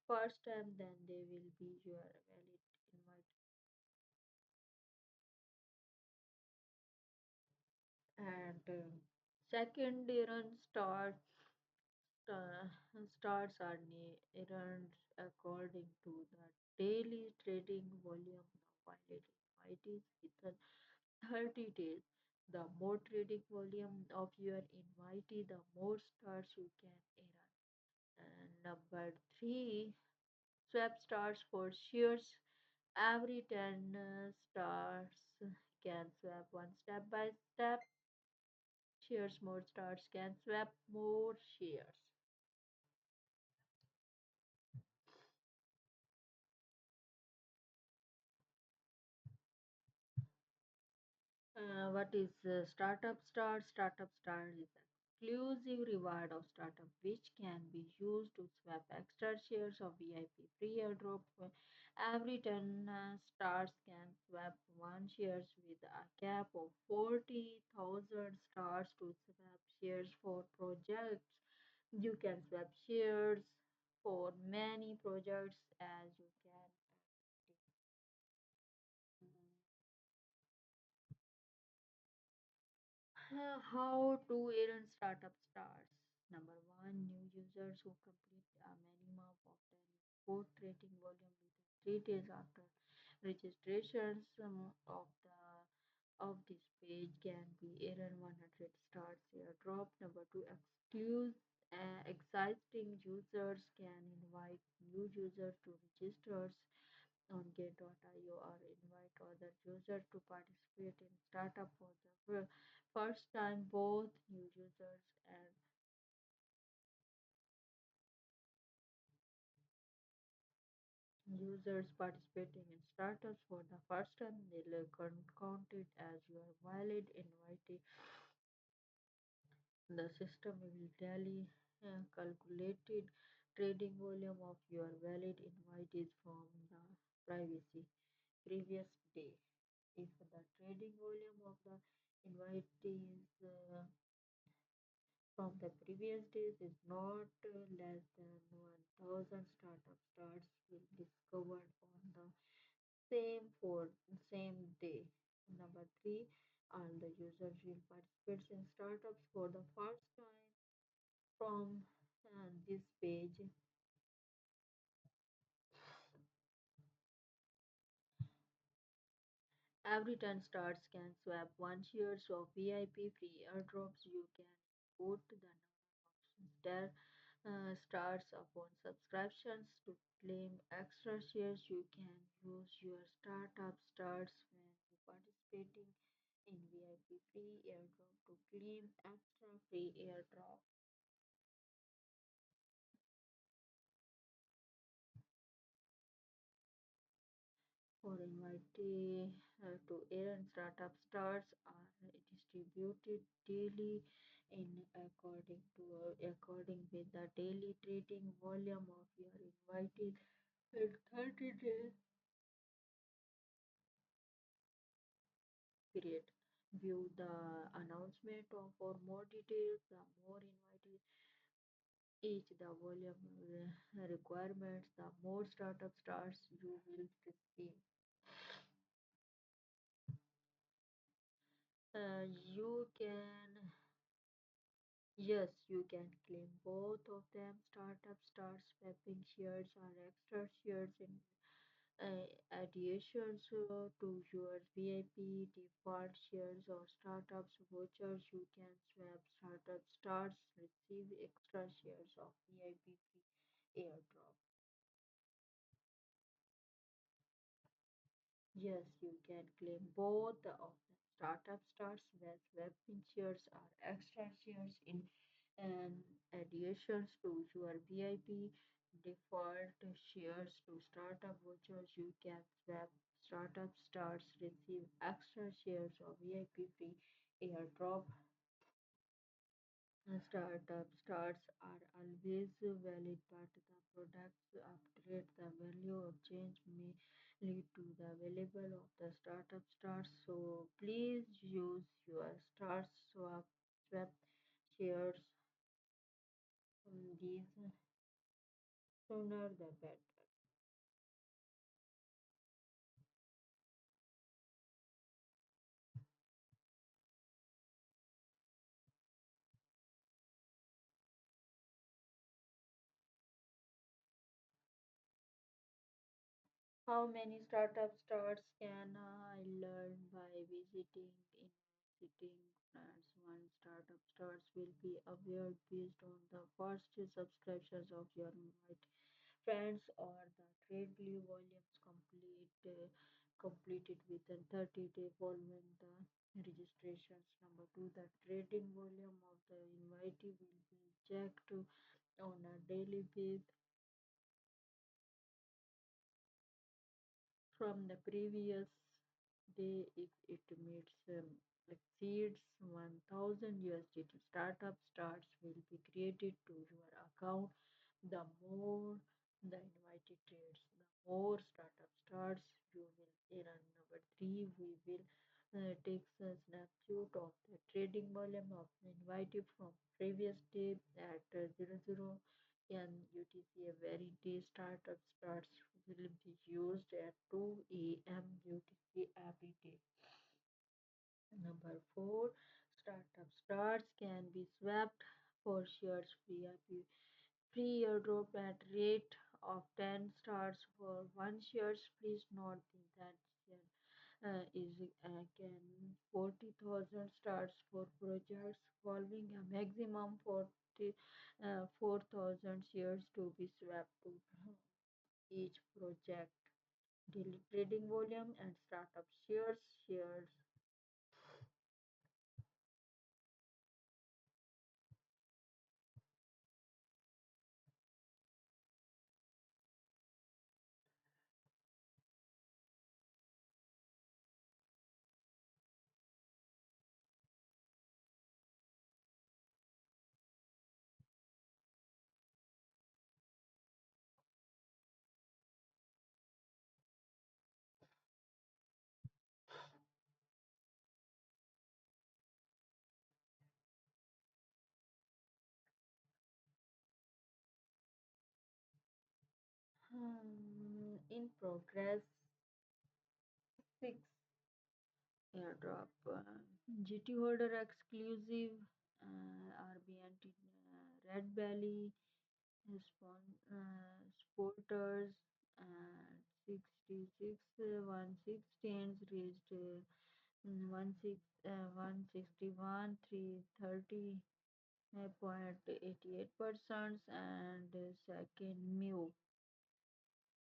first time, then they will be your valid invite. And second errand uh, starts are earned according to the daily trading volume now violating within 30 days. The more trading volume of your invitee, the more stars you can earn. And number three, swap stars for shares. Every 10 stars can swap one step by step. Shares more stars can swap more shares. What is Startup Star? Startup Star is exclusive reward of startup which can be used to swap extra shares of VIP free airdrop. Every 10 stars can swap one shares with a cap of 40,000 stars to swap shares for projects. You can swap shares for many projects as you can. How to earn startup stars. Number one, new users who complete a minimum of 10 report trading volume within 3 days after registrations of this page can be earn 100 stars airdrop. Number two, exclusive existing users can invite new users to register on Gate.io or invite other users to participate in startup for the first time. Both new users and users participating in startups for the first time will count it as your valid invite. The system will tally calculated trading volume of your valid invitees from the privacy previous day. If the trading volume of the invitees from the previous days is not less than 1000, startup starts will discovered on the same day. Number three, all the users will participate in startups for the first time from this page. Every 10 stars can swap 1 shares of VIP free airdrops. You can put the number of stars upon subscriptions to claim extra shares. You can use your startup stars when you participating in VIP free airdrop to claim extra free airdrop. For invite to earn startup stars are distributed daily in according with the daily trading volume of your invited in 30 days period. View the announcement for more details. The more invited each the volume requirements, the more startup stars you will receive. You can Yes, you can claim both of them. Startup stars swapping shares or extra shares in additions to your VIP default shares or startups vouchers. You can swap startup stars, receive extra shares of VIP free airdrop. Yes, you can claim both of the startup stars where swapping shares or extra shares in and additions to your VIP default shares to startup vouchers. You can swap startup stars, receive extra shares of VIP free airdrop. Startup stars are always valid, but the products upgrade the value of change may lead to the available of the startup stars. So please use your stars swap shares these sooner the better. How many startup starts can I learn by visiting sitting France? One startup starts will be aware based on the first subscriptions of your invite friends or the trade blue volumes completed within 30 days following the registrations. Number two, the trading volume of the invitee will be checked on a daily basis from the previous day. If it meets exceeds 1000 USDT, startup starts will be created to your account. The more the invited trades, the more startup starts you will earn. Number three, we will take a snapshot of the trading volume of the invited from previous day at 00 and UTC. Every day startup starts will be used at 2 a.m. UTC every day. Number four, startup starts can be swapped for shares via free airdrop at rate of 10 stars for 1 shares. Please note that is can 40,000 stars for projects following a maximum 4,000 shares to be swapped to each project. Daily trading volume and startup shares. In progress, six airdrop. GT holder exclusive, RBNT, Redbelly, sporters, and 66 116 reached 161 330.88% and second mu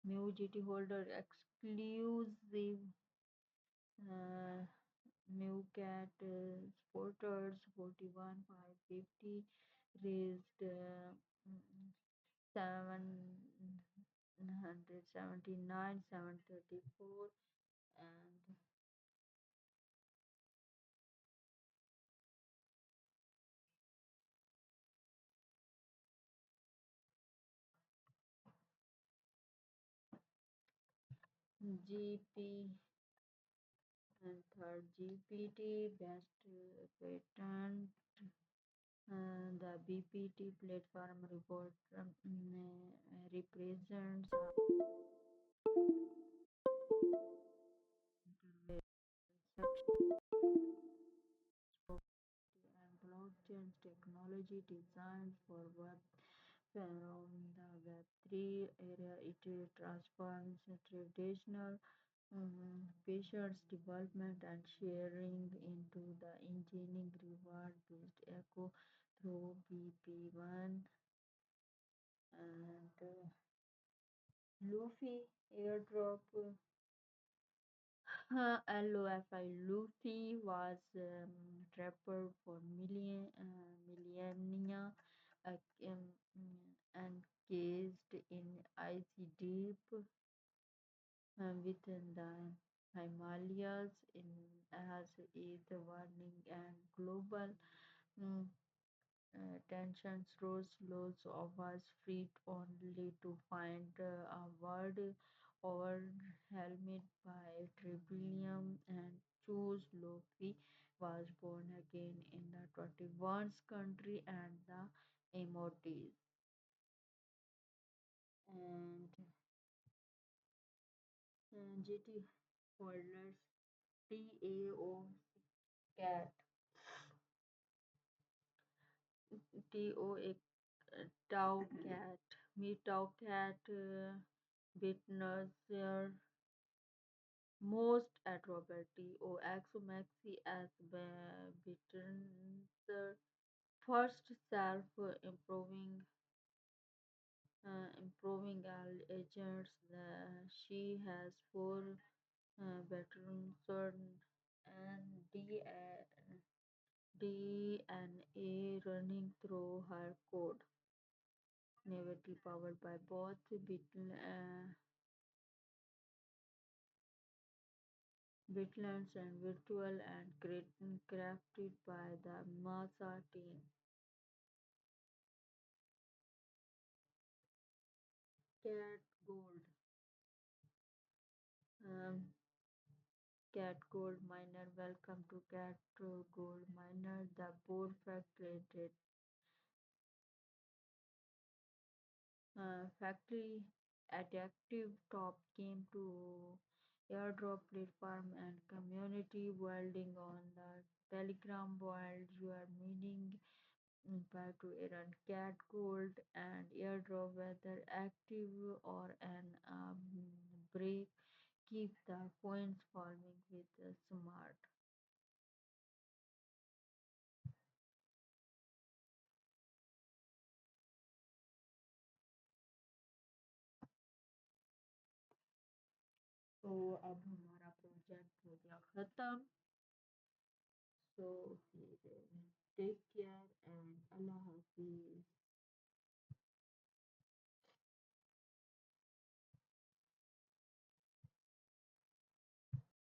GT holder exclusive uh, Cat supporters 41,550 raised 779 734 and GP and third GPT best patent. The BPT platform report represents conception and blockchain technology designed for web from the Web3 era. It transforms traditional patients development and sharing into the engineering reward based echo through BP1 and Luffy airdrop. LOFI Luffy was trapper for millennia, uh, um, encased in icy deep within the Himalayas in as eighth warning and global mm, tensions rose. Loads of us freed only to find a word overwhelmed by tribullium and choose Loki was born again in the 21st country and the emotes and GT holders TAO cat TOA Tau cat me Tau cat witness most at Robert T. O. Axomaxi as Bitten's first self improving agents. She has four veterans and DNA running through her code, naively powered by both Bitlands and virtual and crafted by the Masa team. Cat Gold. Um, Cat Gold Miner. Welcome to Cat Gold Miner. The board factory adaptive top came to airdrop platform and community building on the Telegram world. You are meaning impact to Iran cat gold and airdrop whether active or an break. Keep the coins farming with smart. तो अब हमारा project हो गया खत्म so फिर take care एंड अल्लाह हाफिज